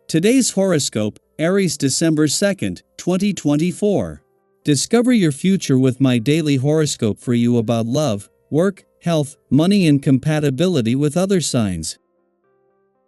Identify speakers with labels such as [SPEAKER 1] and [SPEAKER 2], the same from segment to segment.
[SPEAKER 1] Today's horoscope, Aries December 2nd, 2024. Discover your future with my daily horoscope for you about love, work, health, money and compatibility with other signs.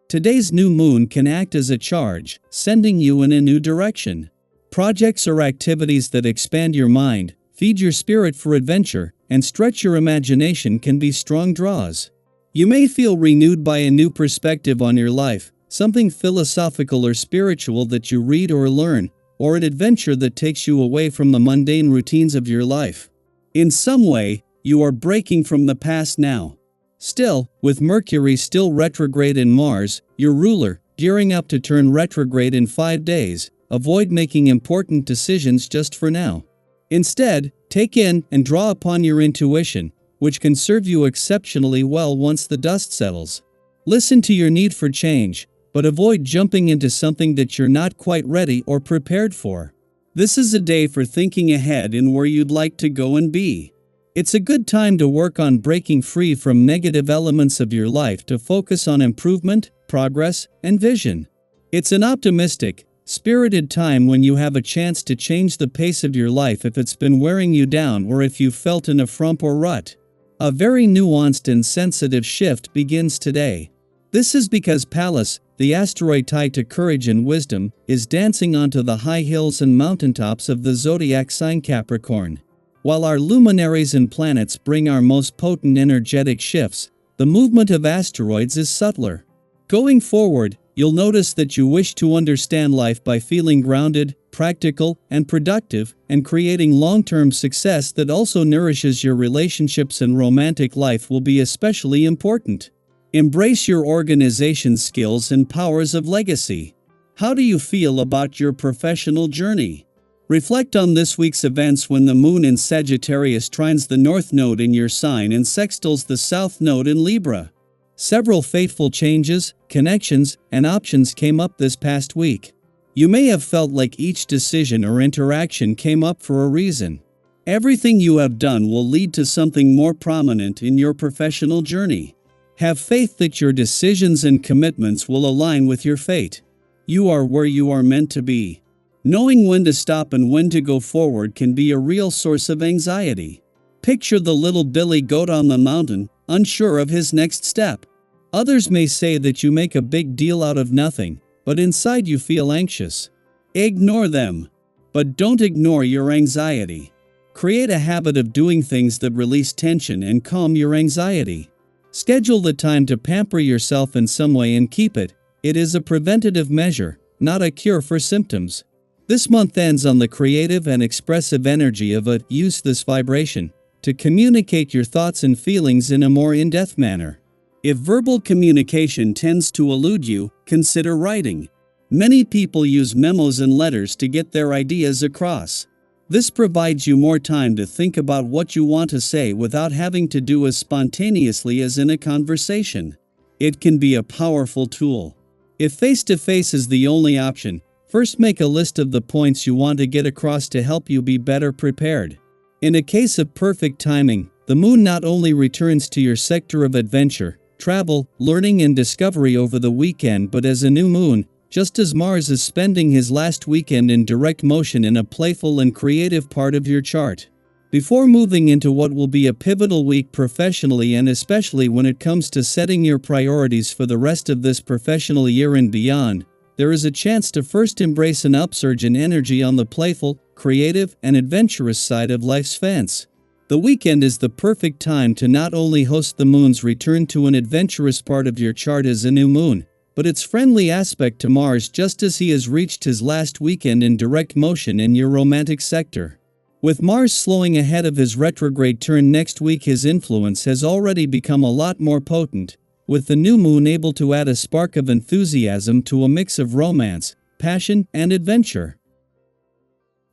[SPEAKER 1] Today's new moon can act as a charge, sending you in a new direction. Projects or activities that expand your mind, feed your spirit for adventure, and stretch your imagination can be strong draws. You may feel renewed by a new perspective on your life, something philosophical or spiritual that you read or learn, or an adventure that takes you away from the mundane routines of your life. In some way, you are breaking from the past now. Still, with Mercury still retrograde in Mars, your ruler, gearing up to turn retrograde in 5 days, avoid making important decisions just for now. Instead, take in and draw upon your intuition, which can serve you exceptionally well once the dust settles. Listen to your need for change, but avoid jumping into something that you're not quite ready or prepared for. This is a day for thinking ahead in where you'd like to go and be. It's a good time to work on breaking free from negative elements of your life to focus on improvement, progress, and vision. It's an optimistic, spirited time when you have a chance to change the pace of your life if it's been wearing you down or if you felt in a frump or rut. A very nuanced and sensitive shift begins today. This is because Pallas, the asteroid tied to courage and wisdom, is dancing onto the high hills and mountaintops of the zodiac sign Capricorn. While our luminaries and planets bring our most potent energetic shifts, the movement of asteroids is subtler. Going forward, you'll notice that you wish to understand life by feeling grounded, practical, and productive, and creating long-term success that also nourishes your relationships and romantic life will be especially important. Embrace your organization skills and powers of legacy. How do you feel about your professional journey? Reflect on this week's events when the moon in Sagittarius trines the north node in your sign and sextiles the south node in Libra. Several fateful changes, connections, and options came up this past week. You may have felt like each decision or interaction came up for a reason. Everything you have done will lead to something more prominent in your professional journey. Have faith that your decisions and commitments will align with your fate. You are where you are meant to be. Knowing when to stop and when to go forward can be a real source of anxiety. Picture the little Billy goat on the mountain, unsure of his next step. Others may say that you make a big deal out of nothing, but inside you feel anxious. Ignore them. But don't ignore your anxiety. Create a habit of doing things that release tension and calm your anxiety. Schedule the time to pamper yourself in some way and keep it. It is a preventative measure, not a cure for symptoms. This month ends on the creative and expressive energy of a use this vibration to communicate your thoughts and feelings in a more in-depth manner. If verbal communication tends to elude you, consider writing. Many people use memos and letters to get their ideas across. This provides you more time to think about what you want to say without having to do as spontaneously as in a conversation. It can be a powerful tool. If face-to-face is the only option, first make a list of the points you want to get across to help you be better prepared. In a case of perfect timing, the moon not only returns to your sector of adventure, travel, learning and discovery over the weekend but as a new moon, just as Mars is spending his last weekend in direct motion in a playful and creative part of your chart. Before moving into what will be a pivotal week professionally and especially when it comes to setting your priorities for the rest of this professional year and beyond, there is a chance to first embrace an upsurge in energy on the playful, creative, and adventurous side of life's fence. The weekend is the perfect time to not only host the moon's return to an adventurous part of your chart as a new moon, but its friendly aspect to Mars just as he has reached his last weekend in direct motion in your romantic sector. With Mars slowing ahead of his retrograde turn next week, his influence has already become a lot more potent, with the new moon able to add a spark of enthusiasm to a mix of romance, passion, and adventure.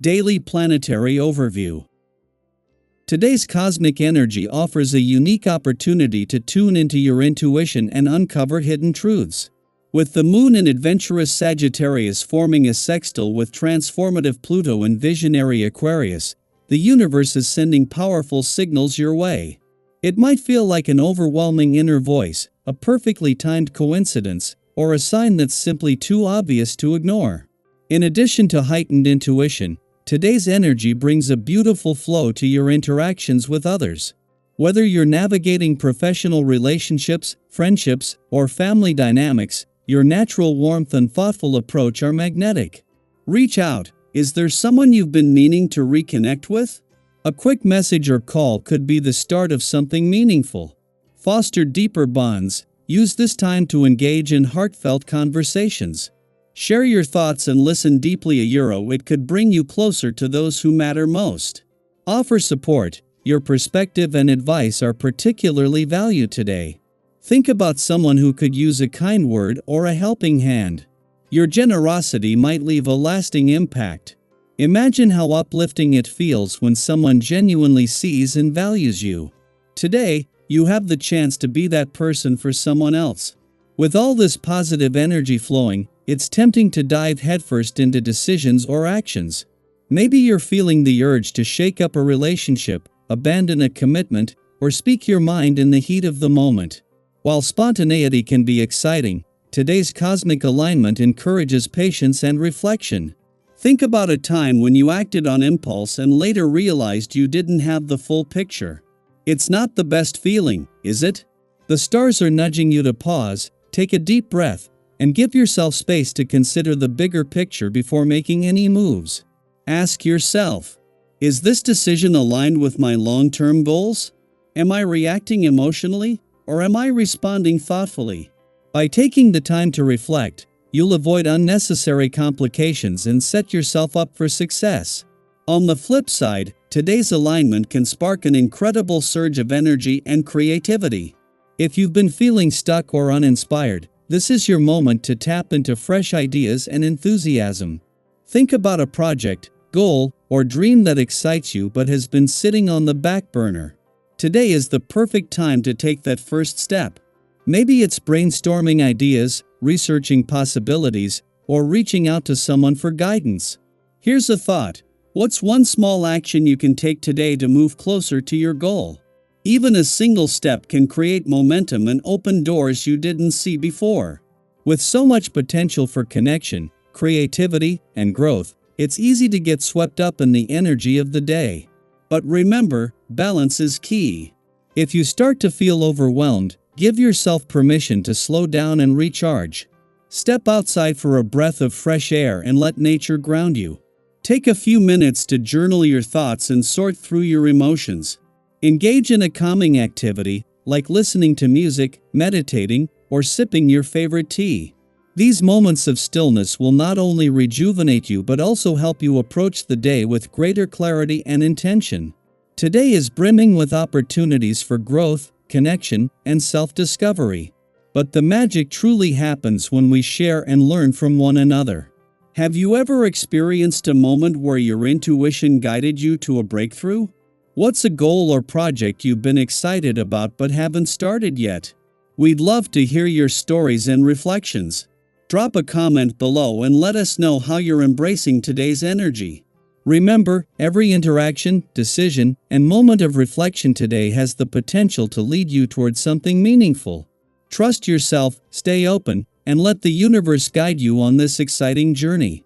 [SPEAKER 1] Daily Planetary Overview. Today's cosmic energy offers a unique opportunity to tune into your intuition and uncover hidden truths. With the moon in adventurous Sagittarius forming a sextile with transformative Pluto in visionary Aquarius, the universe is sending powerful signals your way. It might feel like an overwhelming inner voice, a perfectly timed coincidence, or a sign that's simply too obvious to ignore. In addition to heightened intuition, today's energy brings a beautiful flow to your interactions with others. Whether you're navigating professional relationships, friendships, or family dynamics, your natural warmth and thoughtful approach are magnetic. Reach out. Is there someone you've been meaning to reconnect with? A quick message or call could be the start of something meaningful. Foster deeper bonds. Use this time to engage in heartfelt conversations. Share your thoughts and listen deeply. It could bring you closer to those who matter most. Offer support. Your perspective and advice are particularly valued today. Think about someone who could use a kind word or a helping hand. Your generosity might leave a lasting impact. Imagine how uplifting it feels when someone genuinely sees and values you. Today, you have the chance to be that person for someone else. With all this positive energy flowing, it's tempting to dive headfirst into decisions or actions. Maybe you're feeling the urge to shake up a relationship, abandon a commitment, or speak your mind in the heat of the moment. While spontaneity can be exciting, today's cosmic alignment encourages patience and reflection. Think about a time when you acted on impulse and later realized you didn't have the full picture. It's not the best feeling, is it? The stars are nudging you to pause, take a deep breath, and give yourself space to consider the bigger picture before making any moves. Ask yourself, is this decision aligned with my long-term goals? Am I reacting emotionally, or am I responding thoughtfully? By taking the time to reflect, you'll avoid unnecessary complications and set yourself up for success. On the flip side, today's alignment can spark an incredible surge of energy and creativity. If you've been feeling stuck or uninspired, this is your moment to tap into fresh ideas and enthusiasm. Think about a project, goal, or dream that excites you but has been sitting on the back burner. Today is the perfect time to take that first step. Maybe it's brainstorming ideas, researching possibilities, or reaching out to someone for guidance. Here's a thought. What's one small action you can take today to move closer to your goal? Even a single step can create momentum and open doors you didn't see before. With so much potential for connection, creativity, and growth, it's easy to get swept up in the energy of the day. But remember, balance is key. If you start to feel overwhelmed, give yourself permission to slow down and recharge. Step outside for a breath of fresh air and let nature ground you. Take a few minutes to journal your thoughts and sort through your emotions. Engage in a calming activity, like listening to music, meditating, or sipping your favorite tea. These moments of stillness will not only rejuvenate you but also help you approach the day with greater clarity and intention. Today is brimming with opportunities for growth, connection, and self-discovery. But the magic truly happens when we share and learn from one another. Have you ever experienced a moment where your intuition guided you to a breakthrough? What's a goal or project you've been excited about but haven't started yet? We'd love to hear your stories and reflections. Drop a comment below and let us know how you're embracing today's energy. Remember, every interaction, decision, and moment of reflection today has the potential to lead you towards something meaningful. Trust yourself, stay open, and let the universe guide you on this exciting journey.